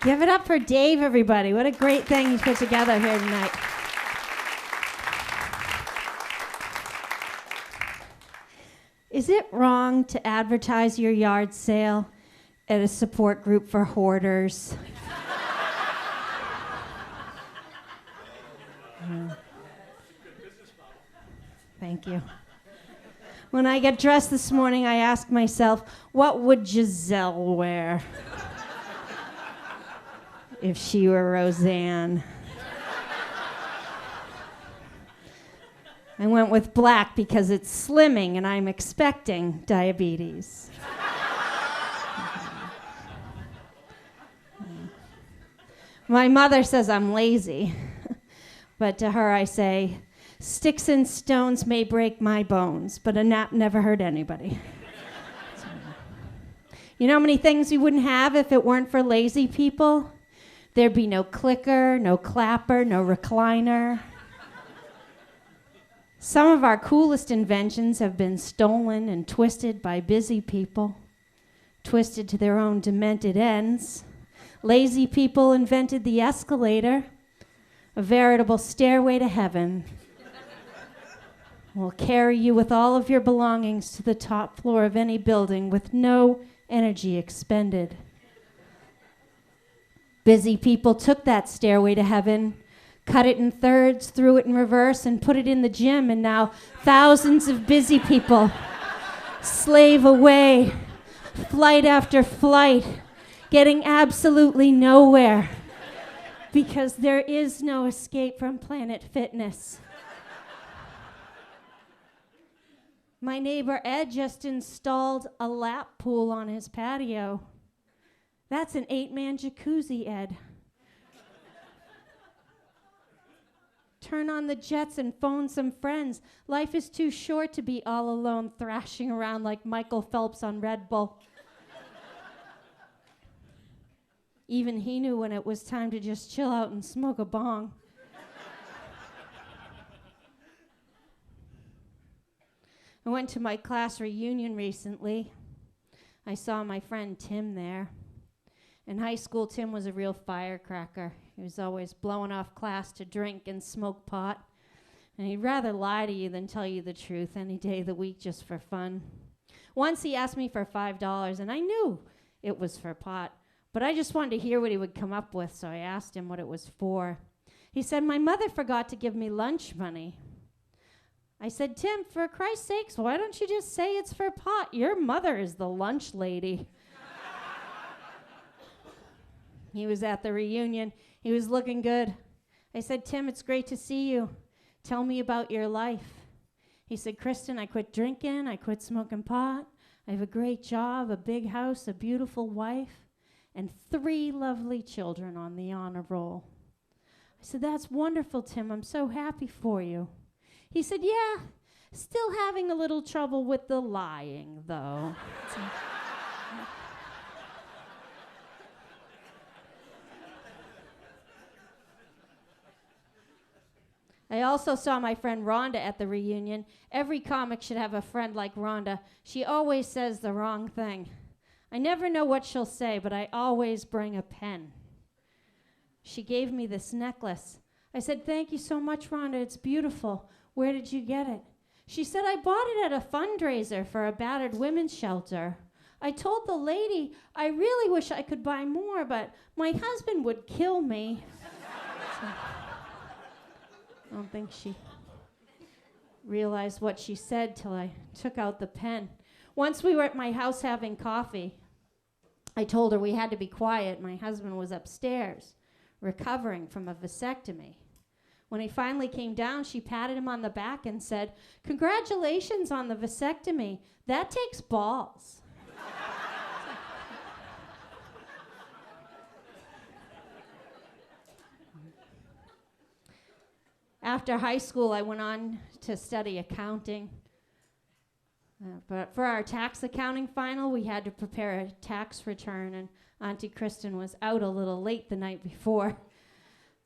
Give it up for Dave, everybody. What a great thing he's put together here tonight. Is it wrong to advertise your yard sale at a support group for hoarders? Thank you. When I get dressed this morning, I ask myself, what would Giselle wear if she were Roseanne? I went with black because it's slimming and I'm expecting diabetes. My mother says I'm lazy, but to her I say, sticks and stones may break my bones, but a nap never hurt anybody. You know how many things we wouldn't have if it weren't for lazy people? There'd be no clicker, no clapper, no recliner. Some of our coolest inventions have been stolen and twisted by busy people, twisted to their own demented ends. Lazy people invented the escalator, a veritable stairway to heaven. Will carry you with all of your belongings to the top floor of any building with no energy expended. Busy people took that stairway to heaven, cut it in thirds, threw it in reverse, and put it in the gym, and now thousands of busy people slave away, flight after flight, getting absolutely nowhere because there is no escape from Planet Fitness. My neighbor Ed just installed a lap pool on his patio. That's an 8-man jacuzzi, Ed. Turn on the jets and phone some friends. Life is too short to be all alone, thrashing around like Michael Phelps on Red Bull. Even he knew when it was time to just chill out and smoke a bong. I went to my class reunion recently. I saw my friend Tim there. In high school, Tim was a real firecracker. He was always blowing off class to drink and smoke pot. And he'd rather lie to you than tell you the truth any day of the week just for fun. Once he asked me for $5, and I knew it was for pot, but I just wanted to hear what he would come up with, so I asked him what it was for. He said, my mother forgot to give me lunch money. I said, Tim, for Christ's sakes, why don't you just say it's for pot? Your mother is the lunch lady. He was at the reunion. He was looking good. I said, Tim, it's great to see you. Tell me about your life. He said, Kristin, I quit drinking. I quit smoking pot. I have a great job, a big house, a beautiful wife, and 3 lovely children on the honor roll. I said, that's wonderful, Tim. I'm so happy for you. He said, yeah, still having a little trouble with the lying, though. I also saw my friend Rhonda at the reunion. Every comic should have a friend like Rhonda. She always says the wrong thing. I never know what she'll say, but I always bring a pen. She gave me this necklace. I said, thank you so much, Rhonda. It's beautiful. Where did you get it? She said, I bought it at a fundraiser for a battered women's shelter. I told the lady, I really wish I could buy more, but my husband would kill me. So, I don't think she realized what she said till I took out the pen. Once we were at my house having coffee. I told her we had to be quiet. My husband was upstairs, recovering from a vasectomy. When he finally came down, she patted him on the back and said, congratulations on the vasectomy. That takes balls. After high school, I went on to study accounting. But for our tax accounting final, we had to prepare a tax return, and Auntie Kristin was out a little late the night before.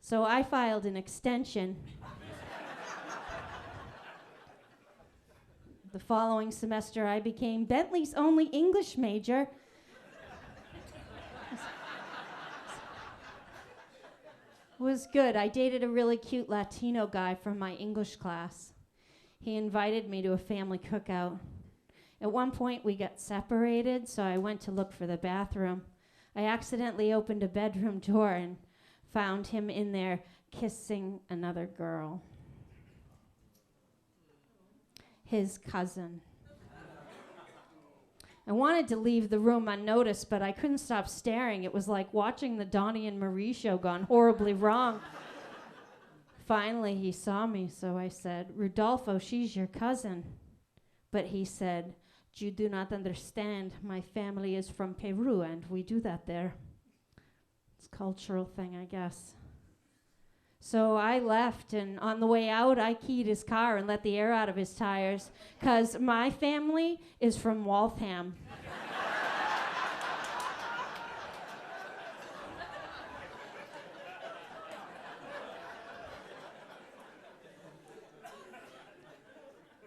So I filed an extension. The following semester, I became Bentley's only English major. It was good. I dated a really cute Latino guy from my English class. He invited me to a family cookout. At one point, we got separated, so I went to look for the bathroom. I accidentally opened a bedroom door and found him in there kissing another girl. His cousin. I wanted to leave the room unnoticed, but I couldn't stop staring. It was like watching the Donnie and Marie show gone horribly wrong. Finally, he saw me, so I said, "Rudolfo, she's your cousin." But he said, "You do not understand. My family is from Peru, and we do that there." It's a cultural thing, I guess. So I left, and on the way out, I keyed his car and let the air out of his tires, 'cause my family is from Waltham.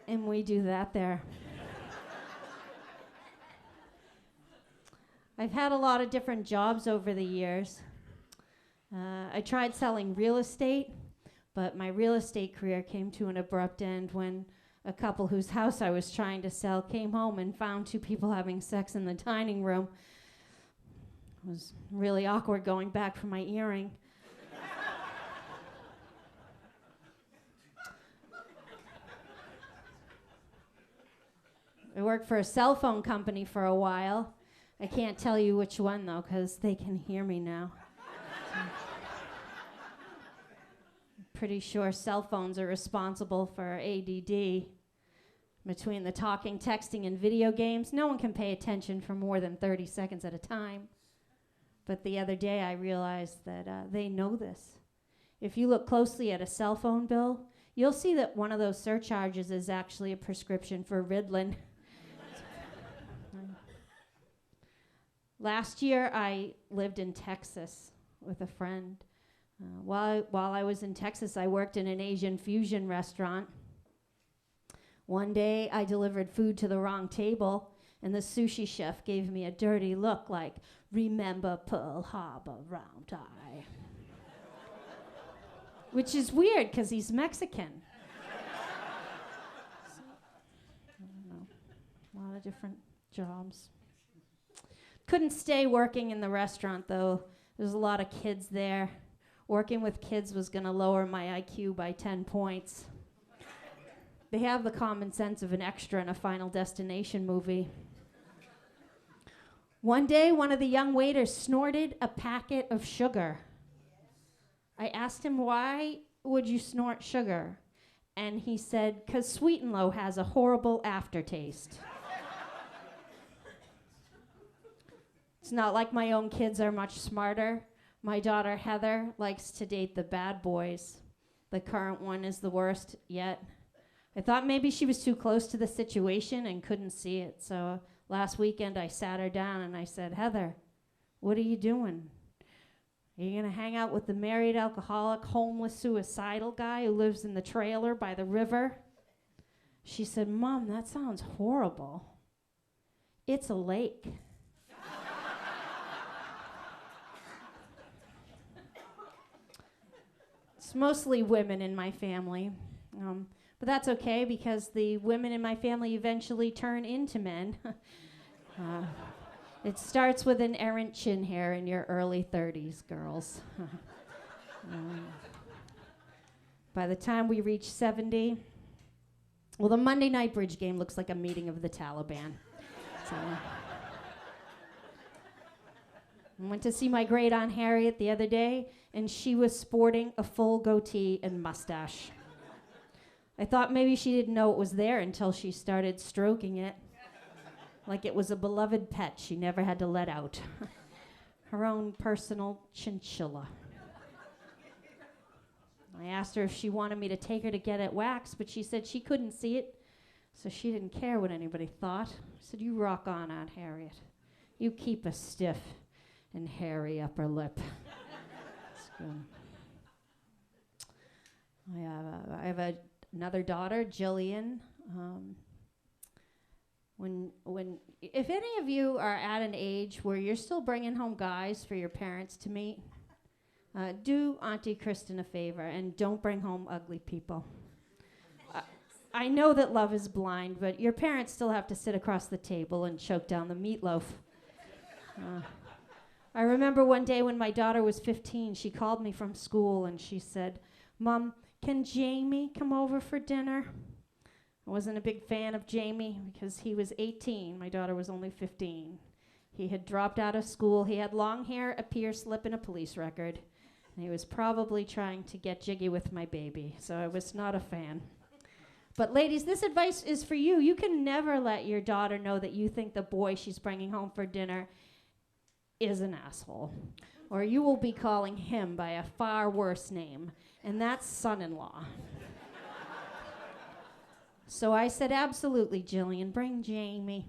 And we do that there. I've had a lot of different jobs over the years. I tried selling real estate, but my real estate career came to an abrupt end when a couple whose house I was trying to sell came home and found two people having sex in the dining room. It was really awkward going back for my earring. I worked for a cell phone company for a while. I can't tell you which one, though, because they can hear me now. I'm pretty sure cell phones are responsible for ADD. Between the talking, texting, and video games, no one can pay attention for more than 30 seconds at a time. But the other day, I realized that they know this. If you look closely at a cell phone bill, you'll see that one of those surcharges is actually a prescription for Ritalin. Last year, I lived in Texas with a friend. While I was in Texas, I worked in an Asian fusion restaurant. One day, I delivered food to the wrong table, and the sushi chef gave me a dirty look like, "Remember Pearl Harbor, round eye." Which is weird, because he's Mexican. So, I don't know. A lot of different jobs. Couldn't stay working in the restaurant, though. There's a lot of kids there. Working with kids was going to lower my IQ by 10 points. They have the common sense of an extra in a Final Destination movie. One day, one of the young waiters snorted a packet of sugar. I asked him, "Why would you snort sugar?" And he said, "'Cause Sweet and Low has a horrible aftertaste." It's not like my own kids are much smarter. My daughter, Heather, likes to date the bad boys. The current one is the worst yet. I thought maybe she was too close to the situation and couldn't see it. So last weekend, I sat her down and I said, "Heather, what are you doing? Are you going to hang out with the married alcoholic, homeless, suicidal guy who lives in the trailer by the river?" She said, "Mom, that sounds horrible. It's a lake." It's mostly women in my family, but that's okay because the women in my family eventually turn into men. It starts with an errant chin hair in your early 30s, girls. By the time we reach 70, well, the Monday night bridge game looks like a meeting of the Taliban. So, I went to see my great aunt Harriet the other day, and she was sporting a full goatee and mustache. I thought maybe she didn't know it was there until she started stroking it, like it was a beloved pet she never had to let out. Her own personal chinchilla. I asked her if she wanted me to take her to get it waxed, but she said she couldn't see it, so she didn't care what anybody thought. I said, "You rock on, Aunt Harriet. You keep a stiff and hairy upper lip." That's good. I have another daughter, Jillian. If any of you are at an age where you're still bringing home guys for your parents to meet, Do Auntie Kristin a favor and don't bring home ugly people. I know that love is blind, but your parents still have to sit across the table and choke down the meatloaf. I remember one day when my daughter was 15, she called me from school and she said, "Mom, can Jamie come over for dinner?" I wasn't a big fan of Jamie because he was 18. My daughter was only 15. He had dropped out of school. He had long hair, a pierced lip, and a police record. And he was probably trying to get jiggy with my baby, so I was not a fan. But ladies, this advice is for you. You can never let your daughter know that you think the boy she's bringing home for dinner is an asshole, or you will be calling him by a far worse name, and that's son-in-law. So I said, absolutely, Jillian, bring Jamie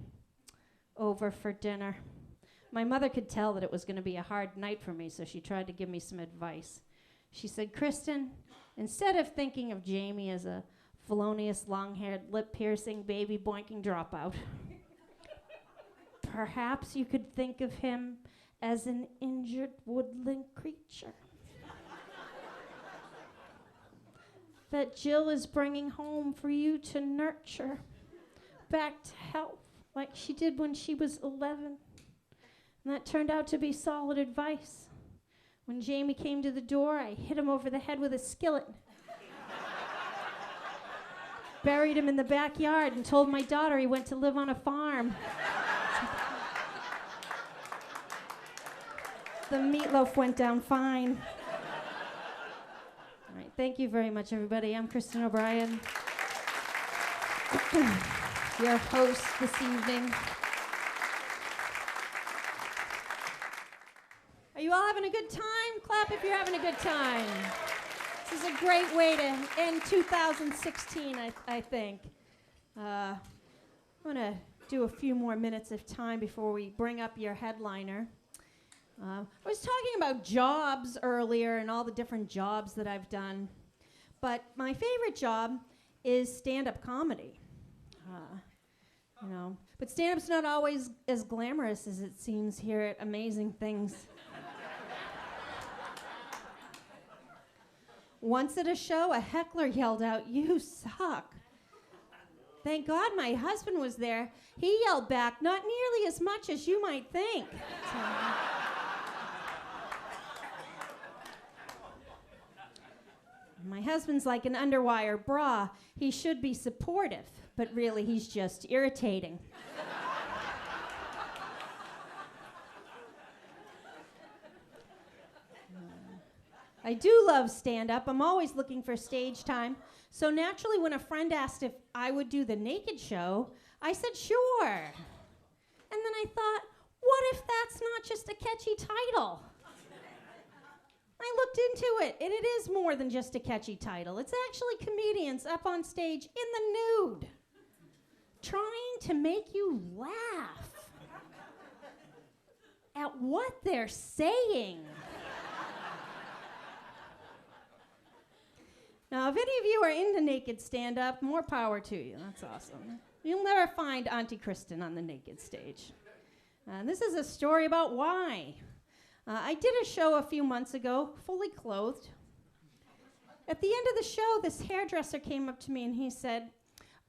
over for dinner. My mother could tell that it was going to be a hard night for me, so she tried to give me some advice. She said, Kristin, instead of thinking of Jamie as a felonious, long-haired, lip-piercing, baby-boinking dropout, perhaps you could think of him as an injured woodland creature that Jill is bringing home for you to nurture back to health like she did when she was 11. And that turned out to be solid advice. When Jamie came to the door, I hit him over the head with a skillet, buried him in the backyard, and told my daughter he went to live on a farm. The meatloaf went down fine. All right, thank you very much, everybody. I'm Kristin O'Brien, your host this evening. Are you all having a good time? Clap if you're having a good time. This is a great way to end 2016, I think. I'm going to do a few more minutes of time before we bring up your headliner. I was talking about jobs earlier and all the different jobs that I've done, but my favorite job is stand-up comedy. But stand-up's not always as glamorous as it seems here at Amazing Things. Once at a show, a heckler yelled out, "You suck." Thank God my husband was there. He yelled back, "Not nearly as much as you might think." My husband's like an underwire bra. He should be supportive, but really he's just irritating. I do love stand-up. I'm always looking for stage time. So naturally, when a friend asked if I would do the naked show, I said sure. And then I thought, what if that's not just a catchy title? I looked into it, and it is more than just a catchy title. It's actually comedians up on stage in the nude, trying to make you laugh at what they're saying. Now, if any of you are into naked stand-up, more power to you. That's awesome. You'll never find Auntie Kristin on the naked stage. This is a story about why. I did a show a few months ago, fully clothed. At the end of the show, this hairdresser came up to me and he said,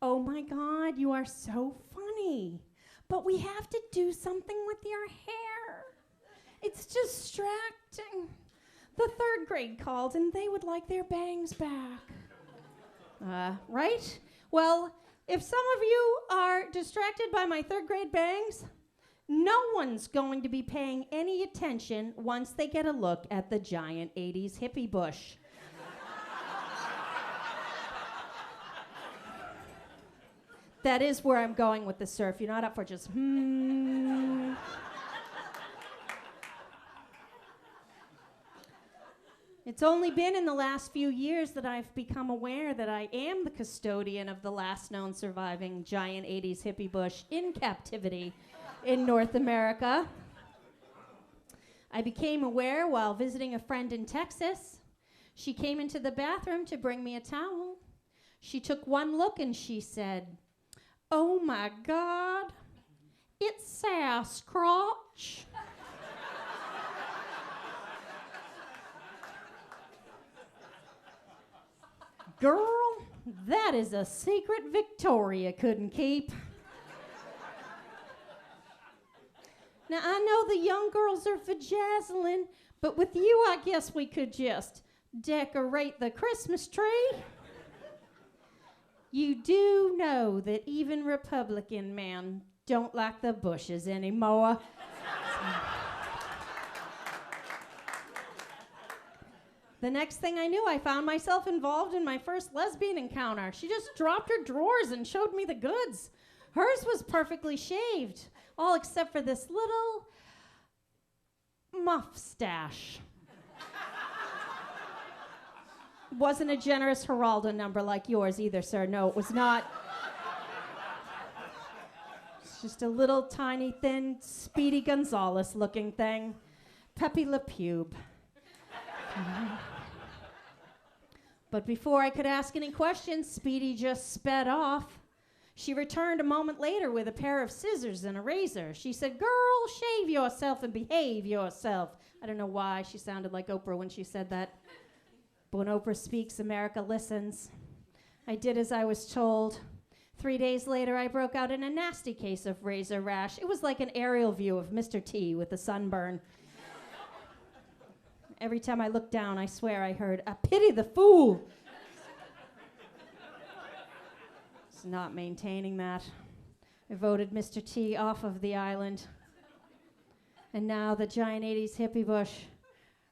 "Oh my God, you are so funny, but we have to do something with your hair. It's distracting. The third grade called and they would like their bangs back." Right? Well, if some of you are distracted by my third grade bangs, no one's going to be paying any attention once they get a look at the giant 80s hippie bush. That is where I'm going with the surf. You're not up for just, It's only been in the last few years that I've become aware that I am the custodian of the last known surviving giant 80s hippie bush in captivity in North America. I became aware while visiting a friend in Texas. She came into the bathroom to bring me a towel. She took one look and she said, "Oh my God, it's Sasquatch." Girl, that is a secret Victoria couldn't keep. Now, I know the young girls are vajazzling, but with you, I guess we could just decorate the Christmas tree. You do know that even Republican men don't like the Bushes anymore. The next thing I knew, I found myself involved in my first lesbian encounter. She just dropped her drawers and showed me the goods. Hers was perfectly shaved, all except for this little mustache. Wasn't a generous Geraldo number like yours either, sir. No, it was not. It's just a little tiny, thin, Speedy Gonzales looking thing. Pepe Le Pube. But before I could ask any questions, Speedy just sped off. She returned a moment later with a pair of scissors and a razor. She said, "Girl, shave yourself and behave yourself." I don't know why she sounded like Oprah when she said that. But when Oprah speaks, America listens. I did as I was told. 3 days later, I broke out in a nasty case of razor rash. It was like an aerial view of Mr. T with a sunburn. Every time I looked down, I swear I heard, "I pity the fool." It's not maintaining that. I voted Mr. T off of the island. And now the giant 80s hippie bush,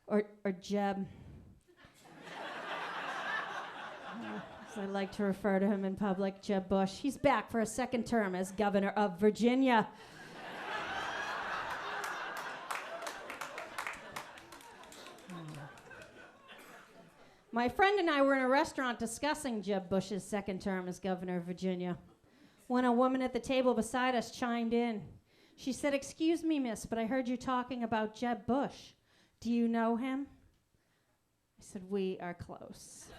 or Jeb. As I like to refer to him in public, Jeb Bush. He's back for a second term as governor of Virginia. My friend and I were in a restaurant discussing Jeb Bush's second term as governor of Virginia when a woman at the table beside us chimed in. She said, "Excuse me, miss, but I heard you talking about Jeb Bush. Do you know him?" I said, "We are close.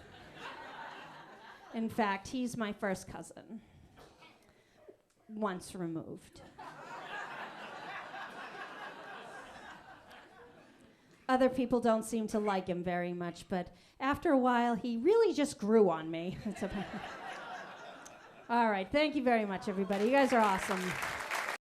In fact, he's my first cousin, once removed." Other people don't seem to like him very much, but after a while, he really just grew on me. All right, thank you very much, everybody. You guys are awesome.